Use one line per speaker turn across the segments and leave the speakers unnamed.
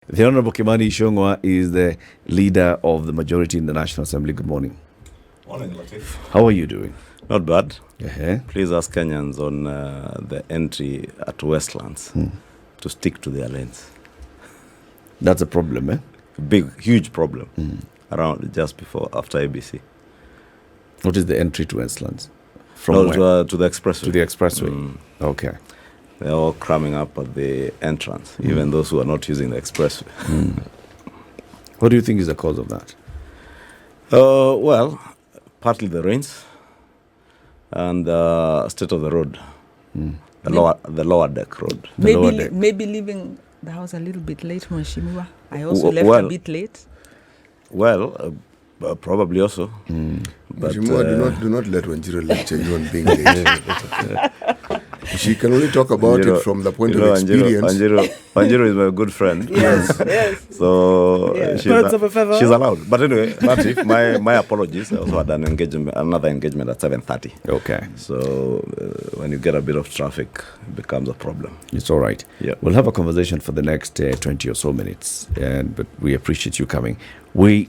The Honorable Kimani Ichung'wa is the leader of the majority in the National Assembly. Good morning.
Morning, Latif.
How are you doing?
Not bad.
Uh-huh.
Please ask Kenyans on the entry at Westlands to stick to their lanes.
That's a problem, eh?
Huge problem around just after ABC.
What is the entry to Westlands? From
No,
where?
to the expressway.
To the expressway. Okay.
They're all cramming up at the entrance, even those who are not using the expressway.
What do you think is the cause of that?
Well, partly the rains and the state of the road, the lower deck road.
lower deck.
Maybe leaving the house a little bit late, Mheshimiwa. I also left
well-
a bit late.
Well, probably also. But
do not let Wanjiru lecture you on being late. She can only talk about it from the point of experience.
Wanjiru is my good friend.
Yes.
So
Yeah.
she's allowed. But anyway, Latif, my apologies. I also had another engagement at 7:30.
Okay.
So when you get a bit of traffic, it becomes a problem.
It's all right.
Yeah.
We'll have a conversation for the next 20 or so minutes, but we appreciate you coming. We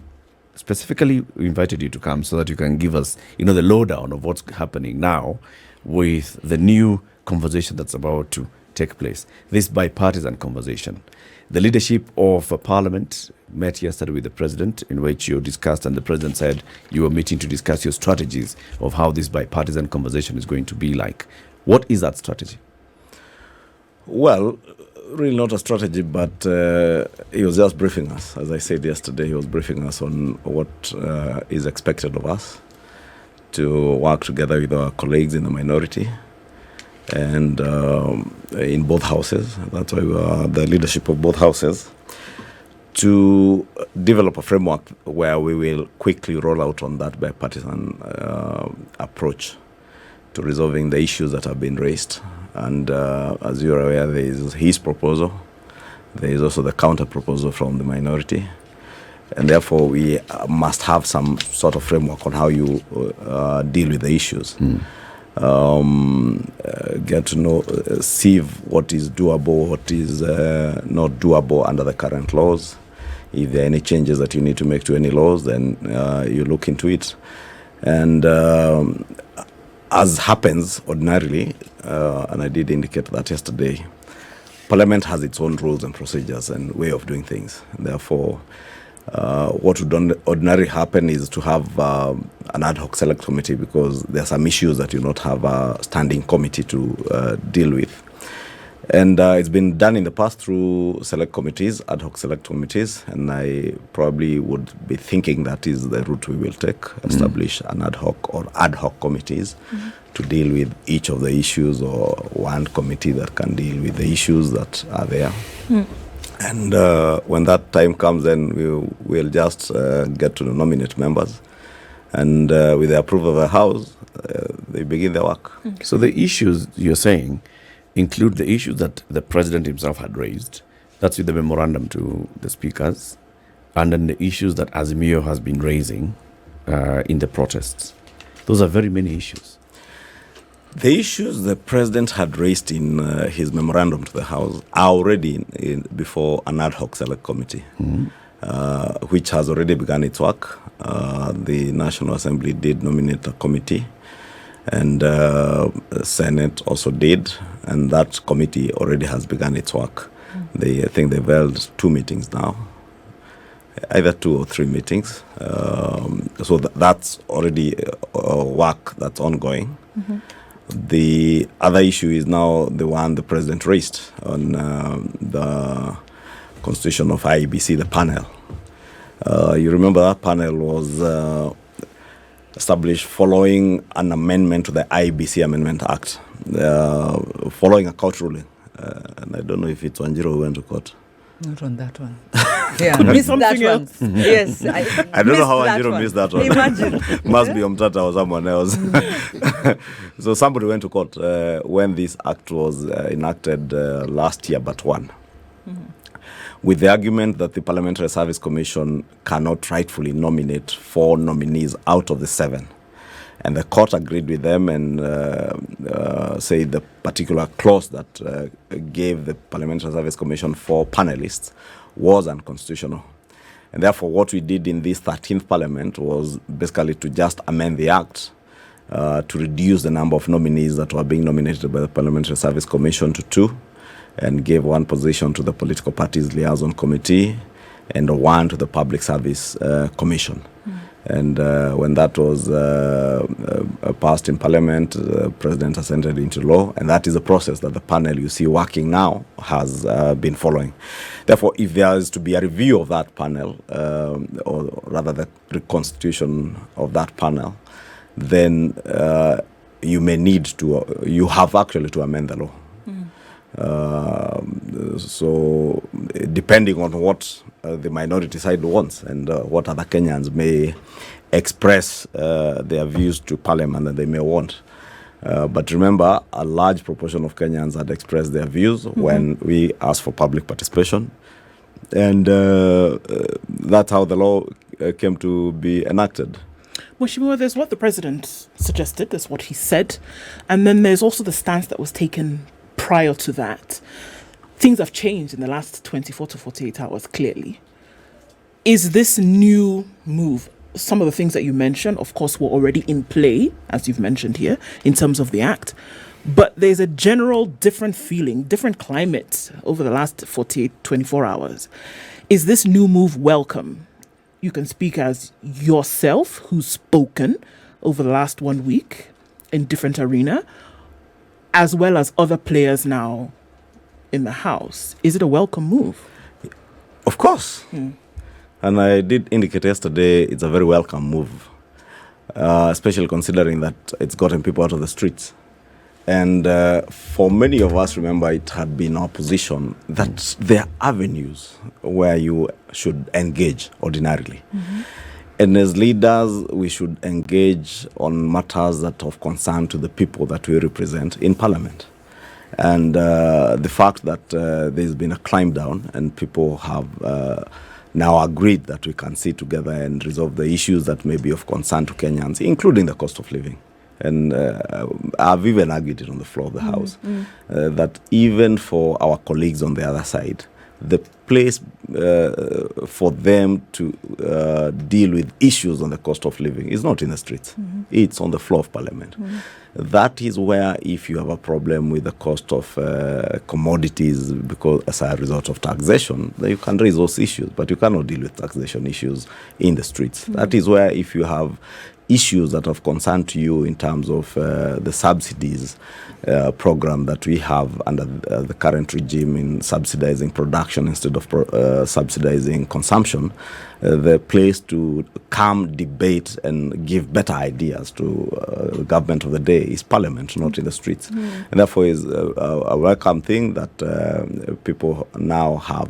specifically invited you to come so that you can give us, the lowdown of what's happening now with the new conversation that's about to take place. This bipartisan conversation. The leadership of Parliament met yesterday with the President, in which you discussed, and the President said you were meeting to discuss your strategies of how this bipartisan conversation is going to be like. What is that strategy?
Well, really not a strategy, but he was just briefing us. As I said yesterday, he was briefing us on what is expected of us to work together with our colleagues in the minority and in both houses. That's why we are the leadership of both houses, to develop a framework where we will quickly roll out on that bipartisan approach to resolving the issues that have been raised. And as you are aware, there is his proposal. There is also the counter proposal from the minority. And therefore, we must have some sort of framework on how you deal with the issues. Get to know, see what is doable, what is not doable under the current laws. If there are any changes that you need to make to any laws, then you look into it. And as happens ordinarily, and I did indicate that yesterday, Parliament has its own rules and procedures and way of doing things. Therefore, what would ordinarily happen is to have an ad hoc select committee, because there are some issues that you not have a standing committee to deal with. And it's been done in the past through select committees, ad hoc select committees, and I probably would be thinking that is the route we will take, establish an ad hoc committees to deal with each of the issues, or one committee that can deal with the issues that are there. And when that time comes, then we'll just get to nominate members. And with the approval of the House, they begin their work.
So the issues you're saying include the issues that the President himself had raised. That's with the memorandum to the speakers. And then the issues that Azimio has been raising in the protests. Those are very many issues.
The issues the President had raised in his memorandum to the House are already before an ad hoc select committee, which has already begun its work. The National Assembly did nominate a committee, and the Senate also did, and that committee already has begun its work. I think they've held 2 meetings now, either 2 or 3 meetings. So that's already work that's ongoing. The other issue is now the one the President raised on the constitution of IEBC, the panel. You remember that panel was established following an amendment to the IEBC Amendment Act, following a court ruling. And I don't know if it's Wanjiru who went to court.
Not on that one. Yeah, missed that one. Yes,
I don't know how Wanjiru missed that one.
Imagine.
Must be Omtata or someone else. So somebody went to court when this act was enacted last year, but one. With the argument that the Parliamentary Service Commission cannot rightfully nominate 4 nominees out of the 7. And the court agreed with them and said the particular clause that gave the Parliamentary Service Commission 4 panelists was unconstitutional. And therefore, what we did in this 13th Parliament was basically to just amend the Act to reduce the number of nominees that were being nominated by the Parliamentary Service Commission to 2, and gave 1 position to the Political Parties Liaison Committee and 1 to the Public Service Commission. And when that was passed in Parliament, the President has entered into law, and that is a process that the panel you see working now has been following. Therefore, if there is to be a review of that panel, or rather the reconstitution of that panel, then you have actually to amend the law. So depending on what the minority side wants and what other Kenyans may express their views to Parliament that they may want. But remember, a large proportion of Kenyans had expressed their views when we asked for public participation. And that's how the law came to be enacted.
Mheshimiwa, there's what the president suggested, there's what he said, and then there's also the stance that was taken prior to that. Things have changed in the last 24 to 48 hours, clearly. Is this new move, some of the things that you mentioned, of course, were already in play, as you've mentioned here, in terms of the Act, but there's a general different feeling, different climate over the last 48, 24 hours. Is this new move welcome? You can speak as yourself, who's spoken over the last 1 week in different arena, as well as other players now in the House. Is it a welcome move?
Of course. And I did indicate yesterday it's a very welcome move, especially considering that it's gotten people out of the streets. And for many of us, remember, it had been our position that there are avenues where you should engage ordinarily. And as leaders, we should engage on matters that are of concern to the people that we represent in Parliament. And the fact that there's been a climb down and people have now agreed that we can sit together and resolve the issues that may be of concern to Kenyans, including the cost of living. And I've even argued it on the floor of the House, that even for our colleagues on the other side, the place for them to deal with issues on the cost of living is not in the streets. It's on the floor of Parliament. That is where, if you have a problem with the cost of commodities because as a result of taxation, then you can raise those issues, but you cannot deal with taxation issues in the streets. That is where, if you have issues that are of concern to you in terms of the subsidies program that we have under the current regime in subsidizing production instead of subsidizing consumption, the place to come debate and give better ideas to the government of the day is Parliament, not in the streets. And therefore is a welcome thing that people now have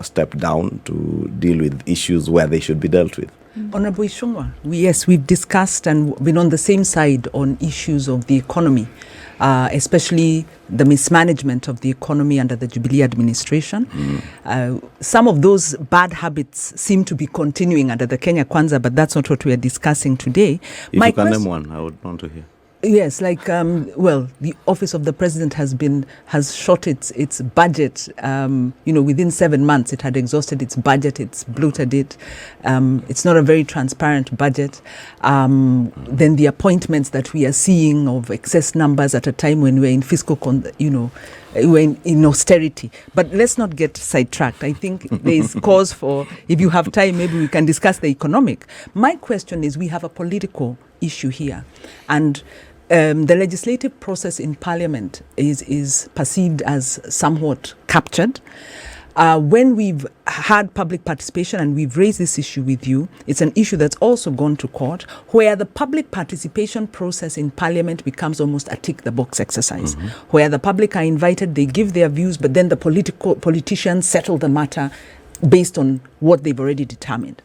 stepped down to deal with issues where they should be dealt with.
Honorable Ichung'wa, yes, we've discussed and been on the same side on issues of the economy, especially the mismanagement of the economy under the Jubilee administration. Some of those bad habits seem to be continuing under the Kenya Kwanza, but that's not what we are discussing today.
If you can name one, I would want to hear.
Yes, like the office of the president has shot its budget. Within 7 months, it had exhausted its budget. It's bloated it. It's not a very transparent budget. Then the appointments that we are seeing of excess numbers at a time when we're in fiscal, we're in austerity. But let's not get sidetracked. I think there is cause for, if you have time, maybe we can discuss the economic. My question is, we have a political issue here, and the legislative process in Parliament is perceived as somewhat captured. When we've had public participation and we've raised this issue with you, it's an issue that's also gone to court, where the public participation process in Parliament becomes almost a tick-the-box exercise, where the public are invited, they give their views, but then the politicians settle the matter based on what they've already determined.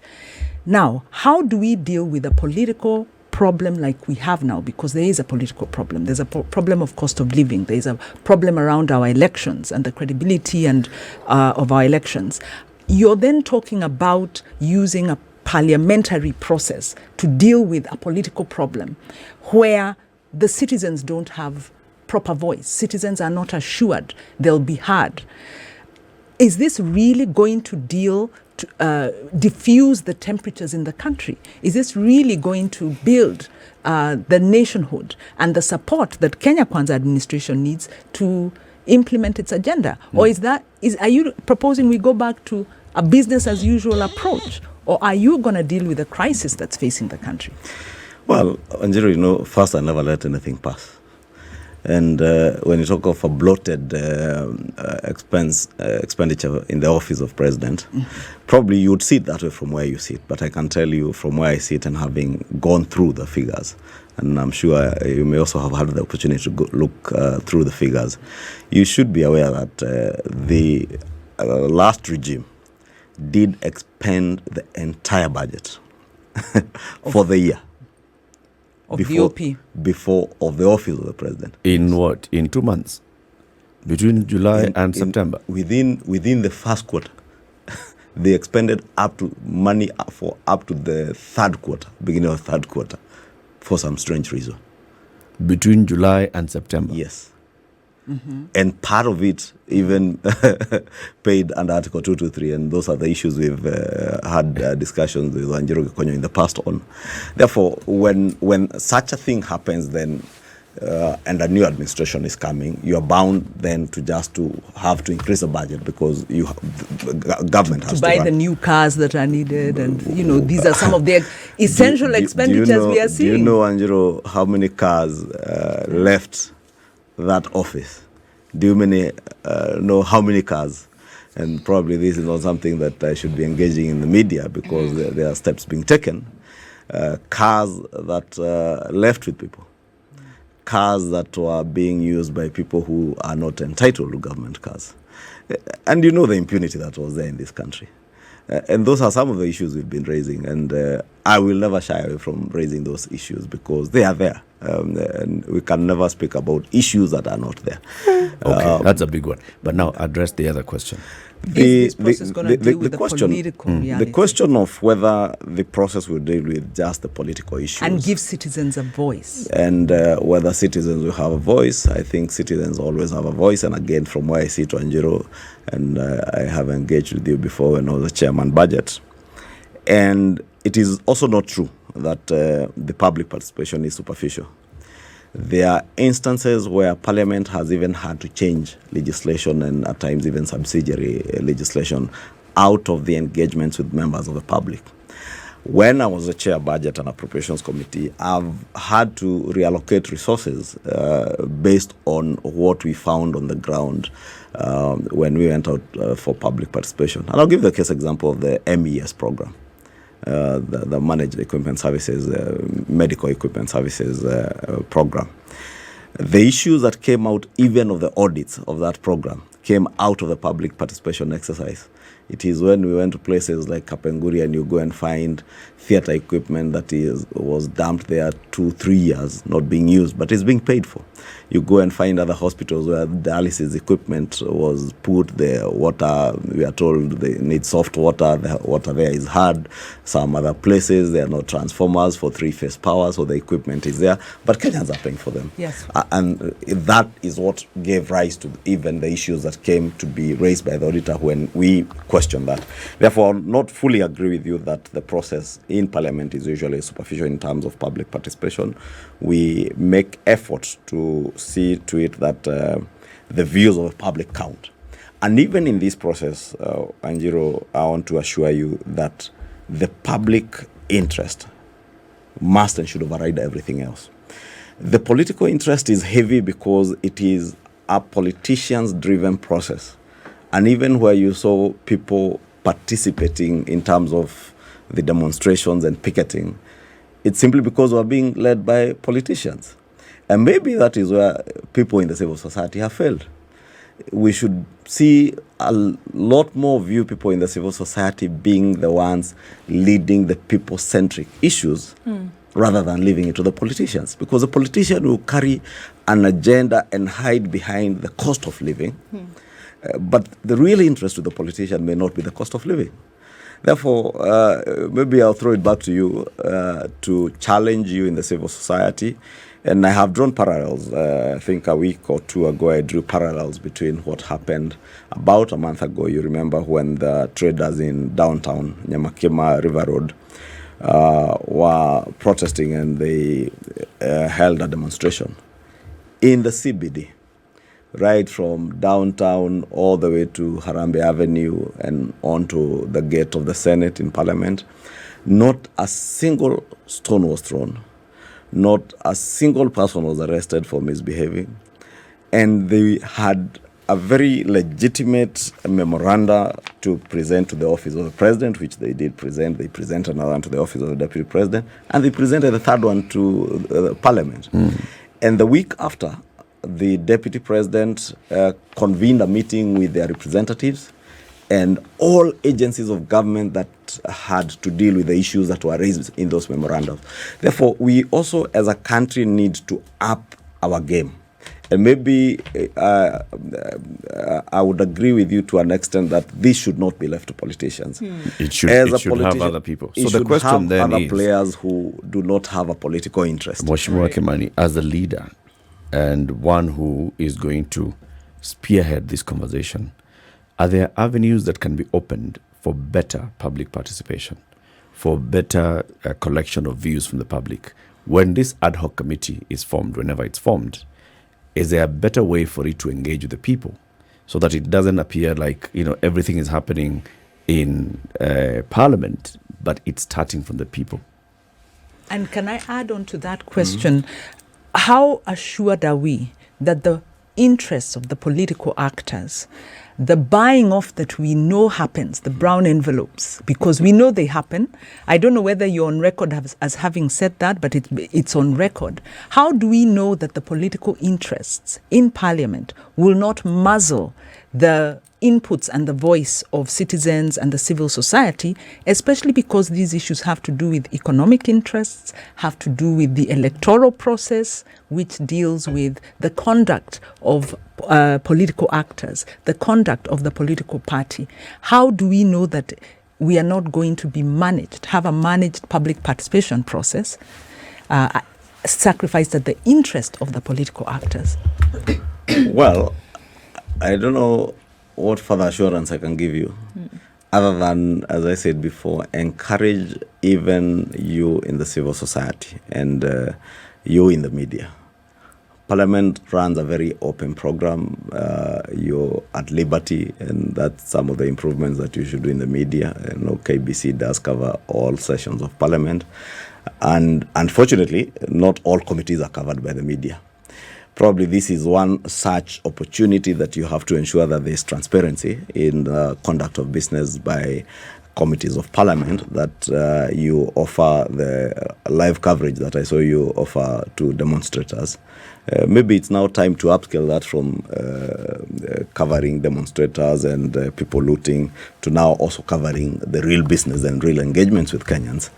Now, how do we deal with a political problem like we have now? Because there is a political problem. There's a problem of cost of living. There's a problem around our elections and the credibility and of our elections. You're then talking about using a parliamentary process to deal with a political problem where the citizens don't have proper voice. Citizens are not assured they'll be heard. is this really going to diffuse the temperatures in the country? Is this really going to build the nationhood and the support that Kenya Kwanza administration needs to implement its agenda? Or are you proposing we go back to a business as usual approach? Or are you going to deal with the crisis that's facing the country?
Well, Anjiro, first, I never let anything pass. And when you talk of a bloated expenditure in the office of president, probably you would see it that way from where you sit. But I can tell you from where I sit and having gone through the figures, and I'm sure you may also have had the opportunity to look through the figures, you should be aware that the last regime did expend the entire budget for the year.
Of
Before
the
office of the president.
In what? In 2 months? Between July and September?
Within the first quarter. They expended money for up to the third quarter, beginning of third quarter, for some strange reason.
Between July and September?
Yes. And part of it even paid under Article 223, and those are the issues we've had discussions with Wanjiru Gikonyo in the past on. Therefore, when such a thing happens, then and a new administration is coming, you are bound then to have to increase the budget because the government has to
buy
run.
the new cars that are needed, and these are some of the essential expenditures we are seeing.
Do you know, Wanjiru, how many cars left that office? Do you know how many cars? And probably this is not something that I should be engaging in the media because there are steps being taken. Cars that left with people. Cars that were being used by people who are not entitled to government cars. And you know the impunity that was there in this country. And those are some of the issues we've been raising. And I will never shy away from raising those issues because they are there. And we can never speak about issues that are not there.
Okay, that's a big one. But now address the other question.
Is this process going to deal with the political reality?
The question of whether the process will deal with just the political issues.
And give citizens a voice.
And whether citizens will have a voice. I think citizens always have a voice. And again, from where I sit, Wanjiru, and I have engaged with you before when I was the chairman budget. And it is also not true that the public participation is superficial. There are instances where Parliament has even had to change legislation and at times even subsidiary legislation out of the engagements with members of the public. When I was the chair Budget and Appropriations Committee, I've had to reallocate resources based on what we found on the ground when we went out for public participation. And I'll give the case example of the MES program. The Managed Equipment Services, Medical Equipment Services program. The issues that came out even of the audits of that program came out of the public participation exercise. It is when we went to places like Kapenguri and you go and find theatre equipment that was dumped there 2-3 years, not being used, but is being paid for. You go and find other hospitals where dialysis equipment was put, the water, we are told they need soft water, the water there is hard. Some other places, there are no transformers for 3-phase power, so the equipment is there, but Kenyans are paying for them.
Yes.
And that is what gave rise to even the issues that came to be raised by the auditor when we questioned that. Therefore, I'll not fully agree with you that the process in Parliament is usually superficial in terms of public participation. We make efforts to see to it that the views of the public count. And even in this process, Wanjiru, I want to assure you that the public interest must and should override everything else. The political interest is heavy because it is a politicians-driven process. And even where you saw people participating in terms of the demonstrations and picketing, it's simply because we're being led by politicians. And maybe that is where people in the civil society have failed. We should see a lot more view people in the civil society being the ones leading the people-centric issues rather than leaving it to the politicians. Because the politician will carry an agenda and hide behind the cost of living. But the real interest to the politician may not be the cost of living. Therefore, maybe I'll throw it back to you to challenge you in the civil society And I have drawn parallels. I think a week or two ago, I drew parallels between what happened about a month ago. You remember when the traders in downtown Nyamakima River Road were protesting, and they held a demonstration in the CBD, right from downtown all the way to Harambee Avenue and onto the gate of the Senate in Parliament. Not a single stone was thrown. Not a single person was arrested for misbehaving. And they had a very legitimate memoranda to present to the office of the president, which they did present. They presented another one to the office of the deputy president, and they presented the third one to Parliament. And the week after, the deputy president convened a meeting with their representatives and all agencies of government that had to deal with the issues that were raised in those memorandums. Therefore, we also as a country need to up our game. And maybe I would agree with you to an extent that this should not be left to politicians.
It should have other people. So the question then
other
is,
players who do not have a political interest.
Mheshimiwa Kimani, as a leader and one who is going to spearhead this conversation, are there avenues that can be opened for better public participation, for better collection of views from the public? When this ad hoc committee is formed, whenever it's formed, is there a better way for it to engage with the people so that it doesn't appear like, everything is happening in Parliament, but it's starting from the people?
And can I add on to that question? How assured are we that the interests of the political actors, the buying off that we know happens, the brown envelopes, because we know they happen. I don't know whether you're on record as having said that, but it's on record. How do we know that the political interests in Parliament will not muzzle the inputs and the voice of citizens and the civil society, especially because these issues have to do with economic interests, have to do with the electoral process, which deals with the conduct of political actors, the conduct of the political party? How do we know that we are not going to be have a managed public participation process, sacrificed at the interest of the political actors?
Well, I don't know what further assurance I can give you, other than, as I said before, encourage even you in the civil society and you in the media. Parliament runs a very open program. You're at liberty, and that's some of the improvements that you should do in the media. KBC does cover all sessions of Parliament. And unfortunately, not all committees are covered by the media. Probably this is one such opportunity that you have to ensure that there's transparency in the conduct of business by committees of Parliament, that you offer the live coverage that I saw you offer to demonstrators. Maybe it's now time to upscale that from covering demonstrators and people looting to now also covering the real business and real engagements with Kenyans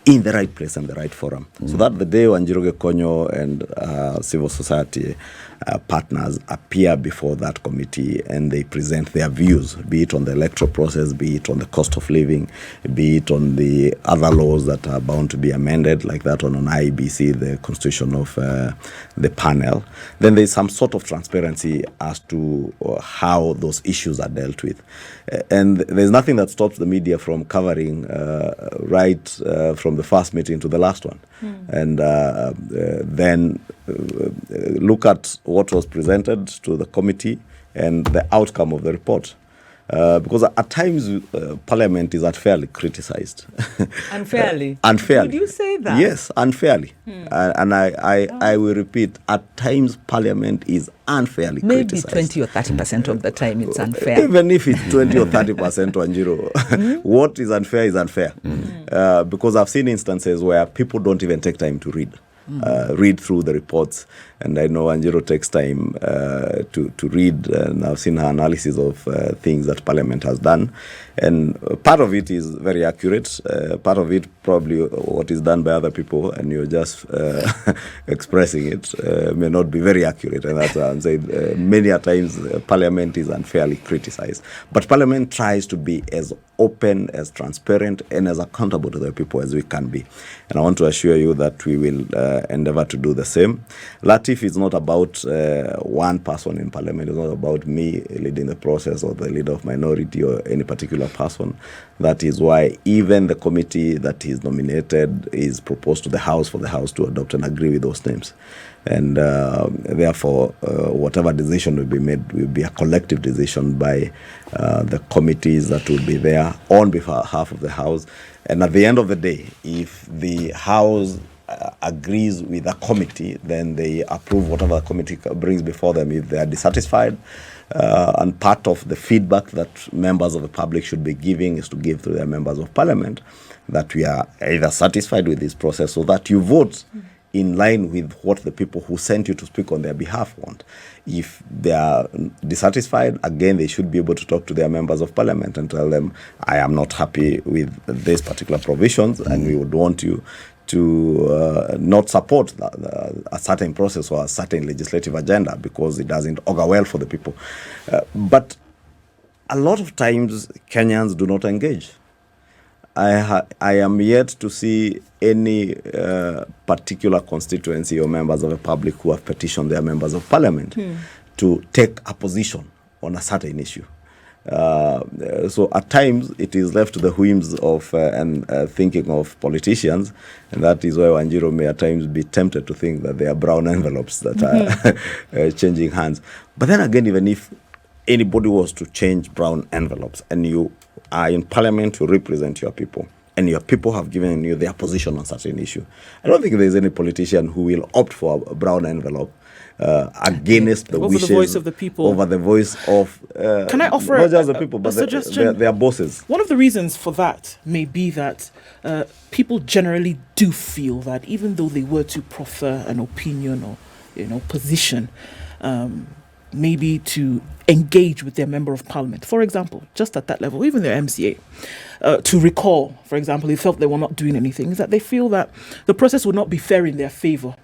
in the right place and the right forum. So that the day when Njoroge Konyo and civil society partners appear before that committee and they present their views, be it on the electoral process, be it on the cost of living, be it on the other laws that are bound to be amended, like that one on IEBC, the constitution of the panel, then there's some sort of transparency as to how those issues are dealt with. And there's nothing that stops the media from covering right from the first meeting to the last one. And then look at what was presented to the committee and the outcome of the report. Because at times Parliament is unfairly criticized.
Unfairly?
Unfairly.
Would you say that?
Yes, unfairly. And I will repeat, at times Parliament is unfairly criticized.
Maybe 20 or 30% of the time it's unfair.
Even if it's 20 or 30%, Wanjiru, what is unfair. Because I've seen instances where people don't even take time to read through the reports. And I know Wanjiru takes time to read, and I've seen her analysis of things that Parliament has done. And part of it is very accurate. Part of it probably what is done by other people, and you're just expressing it, may not be very accurate. And that's why I'm saying many a times Parliament is unfairly criticized. But Parliament tries to be as open, as transparent, and as accountable to the people as we can be. And I want to assure you that we will endeavor to do the same. Latif is not about one person in parliament. It's not about me leading the process or the leader of minority or any particular person. That is why even the committee that is nominated is proposed to the House for the House to adopt and agree with those names. And therefore, whatever decision will be made will be a collective decision by the committees that will be there on behalf of the House. And at the end of the day, if the House agrees with a committee, then they approve whatever the committee brings before them. If they are dissatisfied, and part of the feedback that members of the public should be giving is to give to their members of parliament that we are either satisfied with this process or that you vote in line with what the people who sent you to speak on their behalf want. If they are dissatisfied, again, they should be able to talk to their members of parliament and tell them, I am not happy with these particular provisions, and we would want you to not support a certain process or a certain legislative agenda because it doesn't augur well for the people. But a lot of times, Kenyans do not engage. I am yet to see any particular constituency or members of the public who have petitioned their members of parliament to take a position on a certain issue. So at times it is left to the whims of and thinking of politicians, and that is why Wanjiru may at times be tempted to think that they are brown envelopes that are changing hands. But then again, even if anybody was to change brown envelopes and you are in parliament to represent your people, and your people have given you their position on certain issue, I don't think there's any politician who will opt for a brown envelope against the wishes,
the voice of the people,
over the voice of
can I offer
not just the people, but their bosses.
One of the reasons for that may be that people generally do feel that even though they were to proffer an opinion or position, maybe to engage with their member of parliament, for example, just at that level, even their MCA, to recall, for example, they felt they were not doing anything, is that they feel that the process would not be fair in their favor.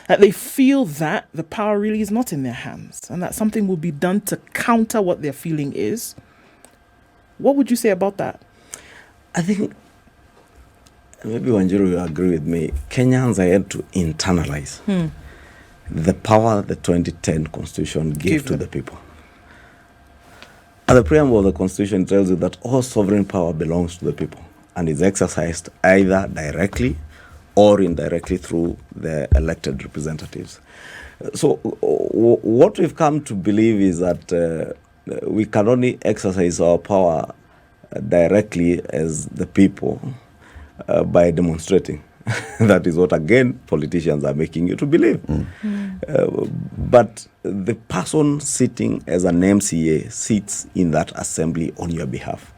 That they feel that the power really is not in their hands and that something will be done to counter what their feeling is. What would you say about that?
I think maybe Wanjiru will agree with me. Kenyans are yet to internalize the power the 2010 Constitution gave to the people. At the preamble of the Constitution tells you that all sovereign power belongs to the people and is exercised either directly or indirectly through the elected representatives. So what we've come to believe is that we can only exercise our power directly as the people by demonstrating. That is what, again, politicians are making you to believe. But the person sitting as an MCA sits in that assembly on your behalf.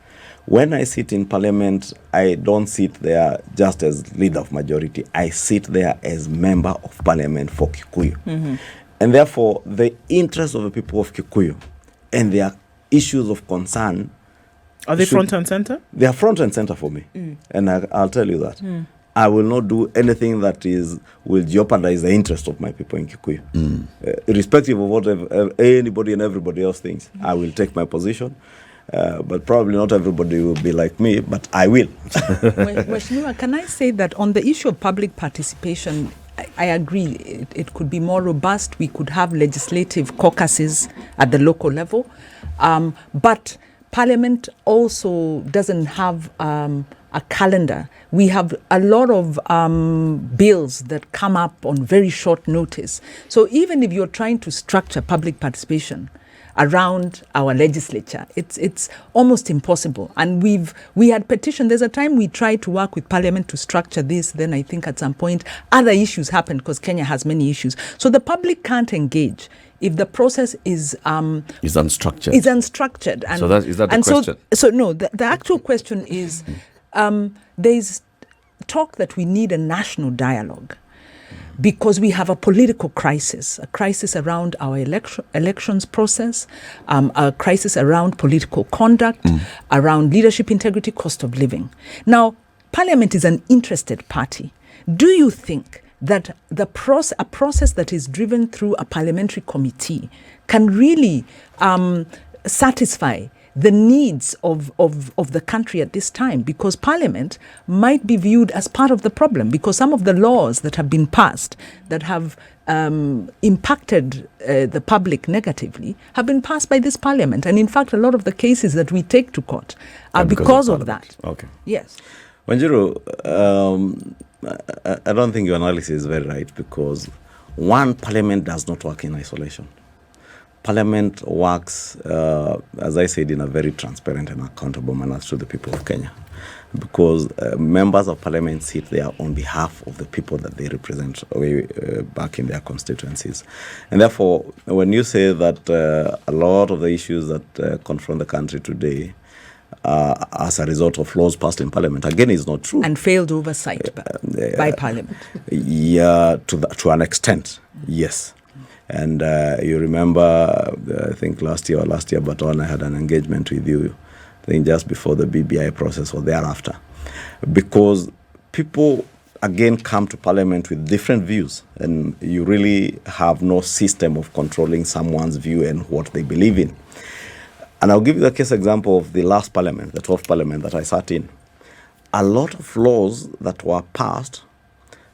When I sit in parliament, I don't sit there just as leader of majority. I sit there as member of parliament for Kikuyu. And therefore, the interests of the people of Kikuyu and their issues of concern...
Are they front and center?
They are front and center for me. And I'll tell you that. I will not do anything that will jeopardize the interest of my people in Kikuyu. Irrespective of what anybody and everybody else thinks, I will take my position. But probably not everybody will be like me, but I will.
Mheshimiwa, can I say that on the issue of public participation, I agree, it could be more robust. We could have legislative caucuses at the local level. But Parliament also doesn't have a calendar. We have a lot of bills that come up on very short notice. So even if you're trying to structure public participation around our legislature, it's almost impossible. And we had petitioned. There's a time we tried to work with Parliament to structure this. Then I think at some point other issues happened because Kenya has many issues. So the public can't engage if the process is
unstructured.
Is unstructured. And,
so is that the question?
So no, the actual question is there's talk that we need a national dialogue, because we have a political crisis, a crisis around our elections process, a crisis around political conduct, around leadership integrity, cost of living. Now, Parliament is an interested party. Do you think that a process that is driven through a parliamentary committee can really satisfy the needs of the country at this time, because Parliament might be viewed as part of the problem, because some of the laws that have been passed that have impacted the public negatively have been passed by this Parliament. And in fact, a lot of the cases that we take to court are because of that.
Okay.
Yes.
Wanjiru, I don't think your analysis is very right, because one, Parliament does not work in isolation. Parliament works, as I said, in a very transparent and accountable manner to the people of Kenya, because members of Parliament sit there on behalf of the people that they represent back in their constituencies. And therefore, when you say that a lot of the issues that confront the country today as a result of laws passed in Parliament, again, is not true.
And failed oversight by Parliament.
Yeah, to an extent, yes. And you remember, I think last year, but when I had an engagement with you, I think just before the BBI process or thereafter, because people again come to Parliament with different views, and you really have no system of controlling someone's view and what they believe in. And I'll give you the case example of the last Parliament, the 12th Parliament that I sat in. A lot of laws that were passed,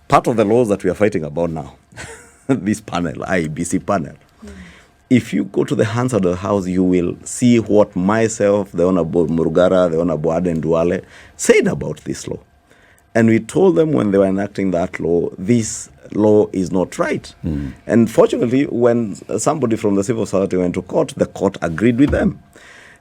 part of the laws that we are fighting about now, this panel, IEBC panel. If you go to the hands of the House, you will see what myself, the Honorable Murugara, the Honorable Aden Duale said about this law. And we told them when they were enacting that law, this law is not right. And fortunately, when somebody from the civil society went to court, the court agreed with them.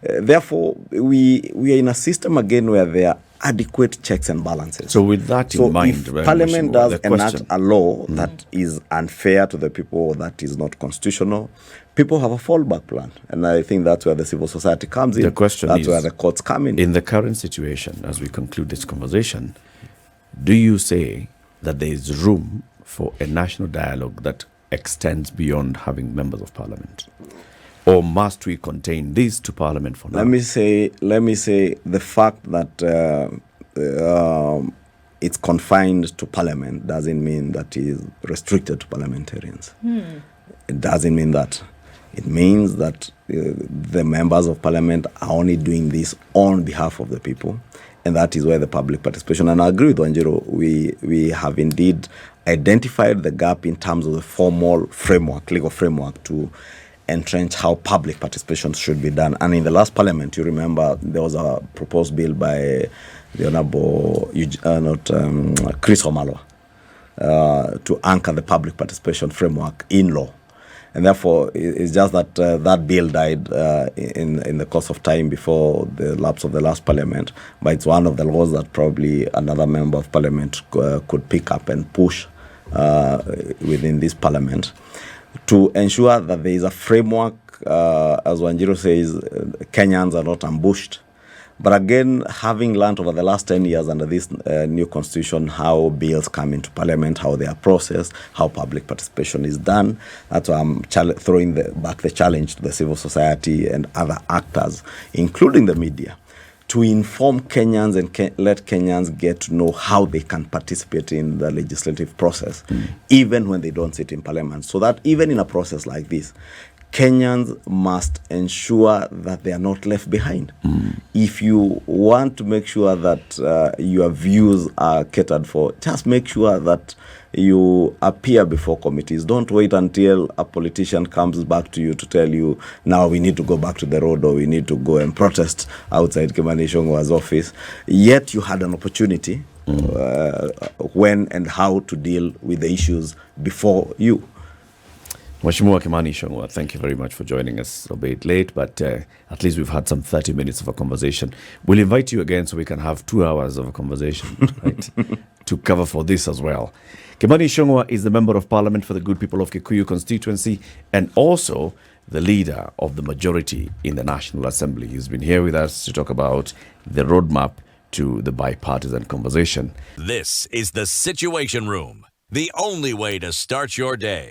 Therefore, we are in a system again where there are adequate checks and balances.
So with that in mind,
if Parliament does enact a law that is unfair to the people, or that is not constitutional, people have a fallback plan. And I think that's where the civil society comes in.
The question
that's
is,
where the courts come in
the current situation, as we conclude this conversation, do you say that there is room for a national dialogue that extends beyond having members of Parliament? Or must we contain this to Parliament for now?
Let me say the fact that it's confined to Parliament doesn't mean that it is restricted to parliamentarians. It doesn't mean that. It means that the members of Parliament are only doing this on behalf of the people, and that is where the public participation. And I agree with Wanjiru, we have indeed identified the gap in terms of the formal framework, legal framework, to entrench how public participation should be done. And in the last Parliament, you remember, there was a proposed bill by the Honorable Chris Omalo to anchor the public participation framework in law. And therefore, it's just that that bill died in the course of time before the lapse of the last Parliament. But it's one of the laws that probably another member of Parliament could pick up and push within this Parliament, to ensure that there is a framework, as Wanjiru says, Kenyans are not ambushed. But again, having learned over the last 10 years under this new constitution how bills come into Parliament, how they are processed, how public participation is done, that's why I'm throwing back the challenge to the civil society and other actors, including the media, to inform Kenyans and let Kenyans get to know how they can participate in the legislative process, even when they don't sit in Parliament. So that even in a process like this, Kenyans must ensure that they are not left behind. If you want to make sure that your views are catered for, just make sure that you appear before committees. Don't wait until a politician comes back to you to tell you, now we need to go back to the road, or we need to go and protest outside Kimani Ichung'wa's office. Yet you had an opportunity when and how to deal with the issues before you.
Mheshimiwa Kimani Ichung'wa, thank you very much for joining us, albeit late, but at least we've had some 30 minutes of a conversation. We'll invite you again so we can have 2 hours of a conversation, right, to cover for this as well. Kimani Ichung'wa is the Member of Parliament for the good people of Kikuyu constituency, and also the leader of the majority in the National Assembly. He's been here with us to talk about the roadmap to the bipartisan conversation.
This is the Situation Room, the only way to start your day.